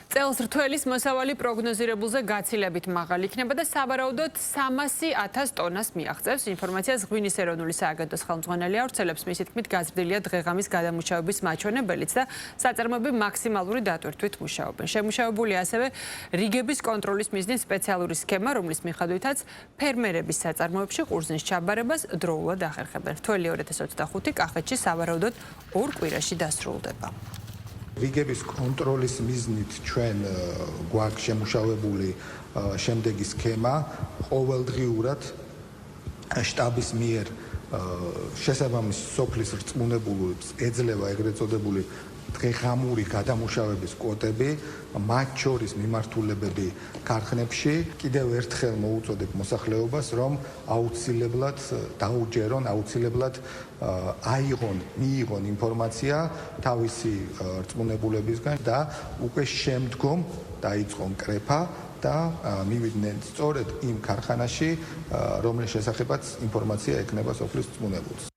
წელს რთველის მოსავალი პროგნოზირებულზე გაცილებით მაღალი იქნება და სავარაუდოდ 300,000 ტონას მიაღწევს. ინფორმაციას ღვინის ეროვნული სააგენტოს ხელმძღვანელი ავრცელებს. მისი თქმით, გაზრდილია დღეღამის გადამუშავების მაჩვენებელიც და საწარმოები მაქსიმალური დატვირთვით მუშაობენ. შემუშავებულია ასევე რიგების კონტროლის მიზნით სპეციალური სქემა, რომლის მიხედვითაც ფერმერების საწარმოებში ყურძნის ჩაბარებას დროულად ახერხებენ. რთველი 2025 კახეთში სავარაუდოდ 2 კვირაში დასრულდება. რიგების კონტროლის მიზნით ჩვენ გვაქვს შემუშავებული შემდეგი სქემა, ყოველდღიურად შტაბის მიერ შესაბამის სოფლის რწმუნებულებს ეძლევა ეგრეთ წოდებული დღეღამური გადამუშავების კვოტები, მათ შორის მიმართულებები ქარხნებში. კიდევ ერთხელ მოუწოდებ მოსახლეობას, რომ აუცილებლად დაუჯერონ, აუცილებლად მიიღონ ინფორმაცია თავისი რწმუნებულებისგან და უკვე შემდგომ დაიწყონ კრეფა და მივიდნენ სწორედ იმ ქარხანაში, რომლის შესახებაც ინფორმაცია ექნება სოფლის რწმუნებულს.